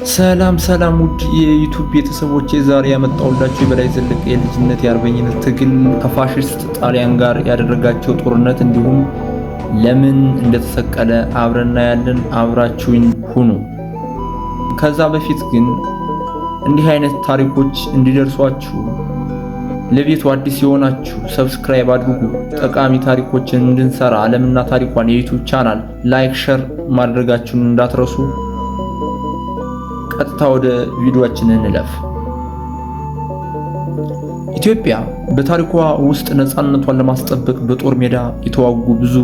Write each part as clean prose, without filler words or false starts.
ሰላም ሰላም ውድ የዩቲዩብ ቤተሰቦች፣ ዛሬ ያመጣሁላችሁ የበላይ ዘለቀ የልጅነት የአርበኝነት ትግል ከፋሽስት ጣሊያን ጋር ያደረጋቸው ጦርነት እንዲሁም ለምን እንደተሰቀለ አብረና ያለን አብራችሁኝ ሁኑ። ከዛ በፊት ግን እንዲህ አይነት ታሪኮች እንዲደርሷችሁ ለቤቱ አዲስ የሆናችሁ ሰብስክራይብ አድርጉ። ጠቃሚ ታሪኮችን እንድንሰራ ዓለምና ታሪኳን የዩቲዩብ ቻናል ላይክ፣ ሼር ማድረጋችሁን እንዳትረሱ። ቀጥታ ወደ ቪዲዮአችን እንለፍ። ኢትዮጵያ በታሪኳ ውስጥ ነፃነቷን ለማስጠበቅ በጦር ሜዳ የተዋጉ ብዙ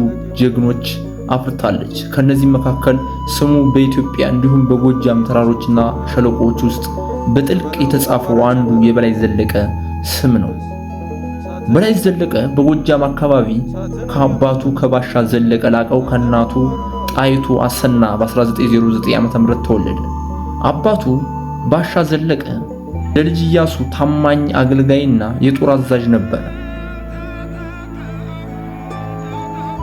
ጀግኖች አፍርታለች። ከነዚህም መካከል ስሙ በኢትዮጵያ እንዲሁም በጎጃም ተራሮችና ሸለቆዎች ውስጥ በጥልቅ የተጻፈው አንዱ የበላይ ዘለቀ ስም ነው። በላይ ዘለቀ በጎጃም አካባቢ ከአባቱ ከባሻ ዘለቀ ላቀው ከእናቱ ጣይቱ አሰና በ1909 ዓ.ም ተወለደ። አባቱ ባሻ ዘለቀ ለልጅ ኢያሱ ታማኝ አገልጋይና የጦር አዛዥ ነበር።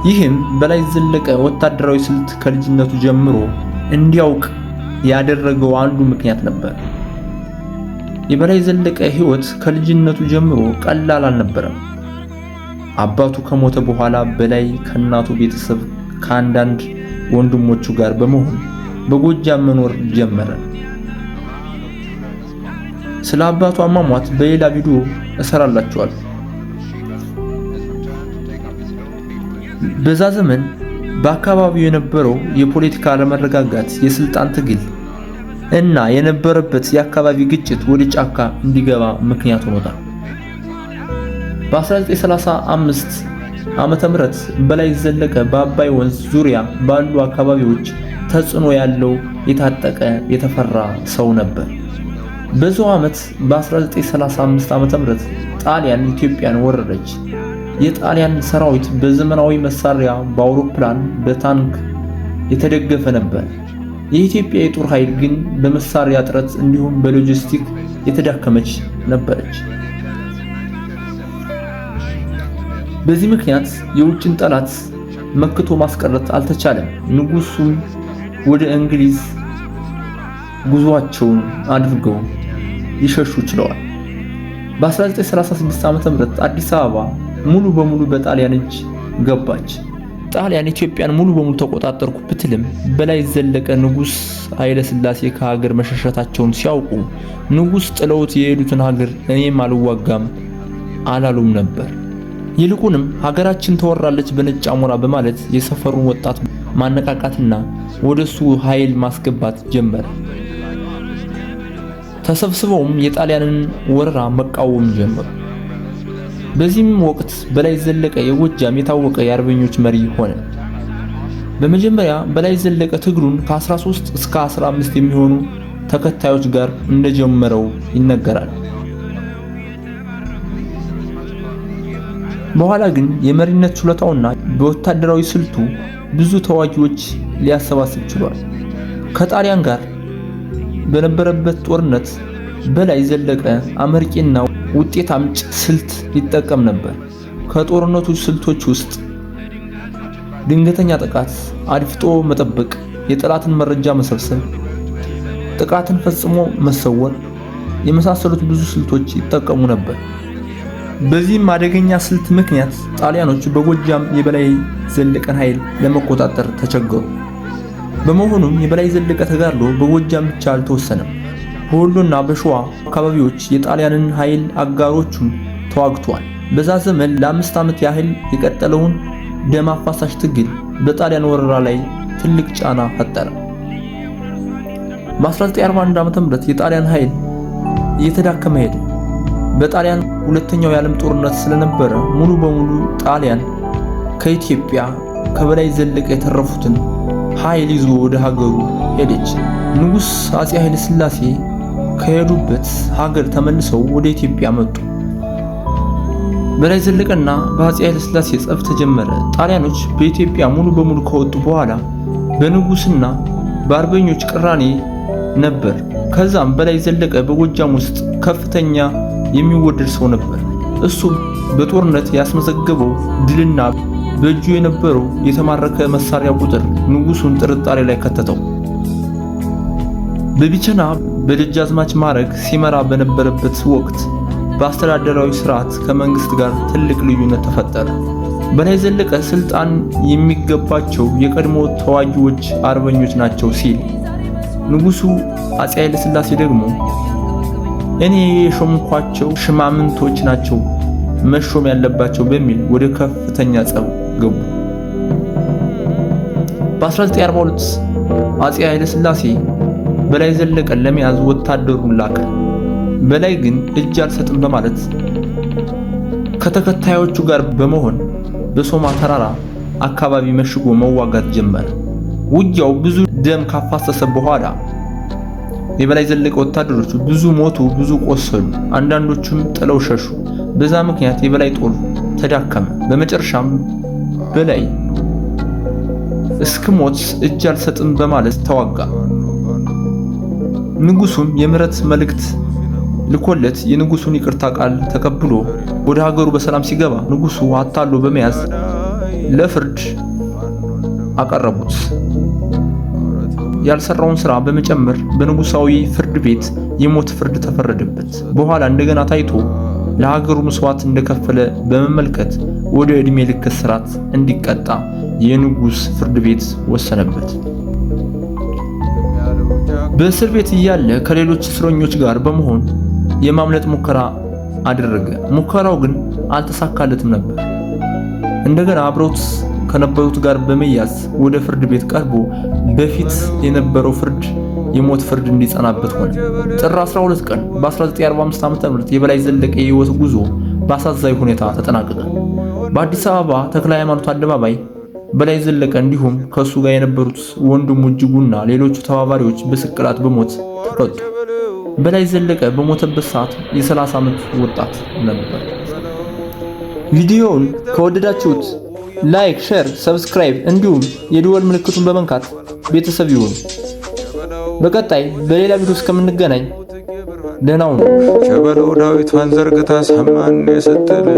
ይህም በላይ ዘለቀ ወታደራዊ ስልት ከልጅነቱ ጀምሮ እንዲያውቅ ያደረገው አንዱ ምክንያት ነበር። የበላይ ዘለቀ ሕይወት ከልጅነቱ ጀምሮ ቀላል አልነበረም። አባቱ ከሞተ በኋላ በላይ ከእናቱ ቤተሰብ ከአንዳንድ ወንድሞቹ ጋር በመሆን በጎጃም መኖር ጀመረ። ስለ አባቱ አሟሟት በሌላ ቪዲዮ እሰራላችኋለሁ። በዛ ዘመን በአካባቢው የነበረው የፖለቲካ አለመረጋጋት፣ የስልጣን ትግል እና የነበረበት የአካባቢ ግጭት ወደ ጫካ እንዲገባ ምክንያት ሆኖታል። በ1935 ዓመተ ምህረት በላይ ዘለቀ በአባይ ወንዝ ዙሪያ ባሉ አካባቢዎች ተጽዕኖ ያለው የታጠቀ የተፈራ ሰው ነበር። በዛው ዓመት በ1935 ዓመተ ምህረት ጣሊያን ኢትዮጵያን ወረረች። የጣሊያን ሰራዊት በዘመናዊ መሳሪያ በአውሮፕላን በታንክ የተደገፈ ነበር። የኢትዮጵያ የጦር ኃይል ግን በመሳሪያ እጥረት እንዲሁም በሎጂስቲክ የተዳከመች ነበረች። በዚህ ምክንያት የውጭን ጠላት መክቶ ማስቀረት አልተቻለም። ንጉሱም ወደ እንግሊዝ ጉዟቸውን አድርገው ሊሸሹ ችለዋል። በ1936 ዓ.ም አዲስ አበባ ሙሉ በሙሉ በጣሊያን እጅ ገባች። ጣሊያን ኢትዮጵያን ሙሉ በሙሉ ተቆጣጠርኩ ብትልም በላይ ዘለቀ ንጉስ ኃይለ ሥላሴ ከሀገር መሸሸታቸውን ሲያውቁ ንጉስ ጥለውት የሄዱትን ሀገር እኔም አልዋጋም አላሉም ነበር። ይልቁንም ሀገራችን ተወራለች በነጭ አሞራ በማለት የሰፈሩን ወጣት ማነቃቃትና ወደሱ ኃይል ማስገባት ጀመረ። ተሰብስበውም የጣሊያንን ወረራ መቃወም ጀመሩ። በዚህም ወቅት በላይ ዘለቀ የጎጃም የታወቀ የአርበኞች መሪ ሆነ። በመጀመሪያ በላይ ዘለቀ ትግሉን ከ13 እስከ 15 የሚሆኑ ተከታዮች ጋር እንደጀመረው ይነገራል። በኋላ ግን የመሪነት ችሎታውና በወታደራዊ ስልቱ ብዙ ተዋጊዎች ሊያሰባስብ ችሏል። ከጣሊያን ጋር በነበረበት ጦርነት በላይ ዘለቀ አመርቂና ውጤት አምጪ ስልት ይጠቀም ነበር። ከጦርነቱ ስልቶች ውስጥ ድንገተኛ ጥቃት፣ አድፍጦ መጠበቅ፣ የጠላትን መረጃ መሰብሰብ፣ ጥቃትን ፈጽሞ መሰወር የመሳሰሉት ብዙ ስልቶች ይጠቀሙ ነበር። በዚህም አደገኛ ስልት ምክንያት ጣሊያኖች በጎጃም የበላይ ዘለቀን ኃይል ለመቆጣጠር ተቸገሩ። በመሆኑም የበላይ ዘለቀ ተጋድሎ በጎጃም ብቻ አልተወሰነም። በወሎና በሸዋ አካባቢዎች የጣሊያንን ኃይል አጋሮቹን ተዋግቷል። በዛ ዘመን ለ5 ዓመት ያህል የቀጠለውን ደም አፋሳሽ ትግል በጣሊያን ወረራ ላይ ትልቅ ጫና ፈጠረ። በ1941 ዓ.ም የጣሊያን ኃይል እየተዳከመ ሄደ። በጣሊያን ሁለተኛው የዓለም ጦርነት ስለነበረ ሙሉ በሙሉ ጣሊያን ከኢትዮጵያ ከበላይ ዘለቀ የተረፉትን ኃይል ይዞ ወደ ሀገሩ ሄደች። ንጉስ አፄ ኃይለ ሥላሴ ከሄዱበት ሀገር ተመልሰው ወደ ኢትዮጵያ መጡ። በላይ ዘለቀና በአፄ ኃይለ ሥላሴ ጸብ ተጀመረ። ጣሊያኖች በኢትዮጵያ ሙሉ በሙሉ ከወጡ በኋላ በንጉስና በአርበኞች ቅራኔ ነበር። ከዛም በላይ ዘለቀ በጎጃም ውስጥ ከፍተኛ የሚወደድ ሰው ነበር። እሱ በጦርነት ያስመዘገበው ድልና በእጁ የነበረው የተማረከ መሳሪያ ቁጥር ንጉሱን ጥርጣሬ ላይ ከተተው። በቢቸና በደጃዝማች ማዕረግ ሲመራ በነበረበት ወቅት በአስተዳደራዊ ስርዓት ከመንግስት ጋር ትልቅ ልዩነት ተፈጠረ። በላይ ዘለቀ ስልጣን የሚገባቸው የቀድሞ ተዋጊዎች አርበኞች ናቸው ሲል፣ ንጉሱ አፄ ኃይለ ሥላሴ ደግሞ እኔ የሾምኳቸው ሽማምንቶች ናቸው መሾም ያለባቸው በሚል ወደ ከፍተኛ ጸብ ገቡ። በ1942 አፄ ኃይለ ሥላሴ በላይ ዘለቀን ለመያዝ ወታደሩን ላከ። በላይ ግን እጅ አልሰጥም በማለት ከተከታዮቹ ጋር በመሆን በሶማ ተራራ አካባቢ መሽጎ መዋጋት ጀመረ። ውጊያው ብዙ ደም ካፋሰሰ በኋላ የበላይ ዘለቀ ወታደሮች ብዙ ሞቱ፣ ብዙ ቆሰሉ፣ አንዳንዶቹም ጥለው ሸሹ። በዛ ምክንያት የበላይ ጦር ተዳከመ። በመጨረሻም በላይ እስክሞት እጅ አልሰጥም በማለት ተዋጋ። ንጉሱም የምህረት መልእክት ልኮለት የንጉሱን ይቅርታ ቃል ተቀብሎ ወደ ሀገሩ በሰላም ሲገባ ንጉሱ አታሎ በመያዝ ለፍርድ አቀረቡት። ያልሰራውን ስራ በመጨመር በንጉሳዊ ፍርድ ቤት የሞት ፍርድ ተፈረደበት። በኋላ እንደገና ታይቶ ለሀገሩ መስዋዕት እንደከፈለ በመመልከት ወደ ዕድሜ ልክ እስራት እንዲቀጣ የንጉስ ፍርድ ቤት ወሰነበት። በእስር ቤት እያለ ከሌሎች እስረኞች ጋር በመሆን የማምለጥ ሙከራ አደረገ። ሙከራው ግን አልተሳካለትም ነበር። እንደገና አብረውት ከነበሩት ጋር በመያዝ ወደ ፍርድ ቤት ቀርቦ በፊት የነበረው ፍርድ የሞት ፍርድ እንዲጸናበት ሆነ። ጥር 12 ቀን በ1945 ዓ.ም የበላይ ዘለቀ የህይወት ጉዞ በአሳዛኝ ሁኔታ ተጠናቀቀ። በአዲስ አበባ ተክለ ሃይማኖት አደባባይ በላይ ዘለቀ እንዲሁም ከሱ ጋር የነበሩት ወንድሙ እጅጉና ሌሎቹ ተባባሪዎች በስቅላት በሞት ተቀጡ። በላይ ዘለቀ በሞተበት ሰዓት የ30 ዓመት ወጣት ነበር። ቪዲዮውን ከወደዳችሁት ላይክ፣ ሼር፣ ሰብስክራይብ እንዲሁም የደወል ምልክቱን በመንካት ቤተሰብ ይሁኑ። በቀጣይ በሌላ ቪዲዮ እስከምንገናኝ ደህና ሁኑ። ሸበለው ዳዊቷን ዘርግታ ሰማን ስትል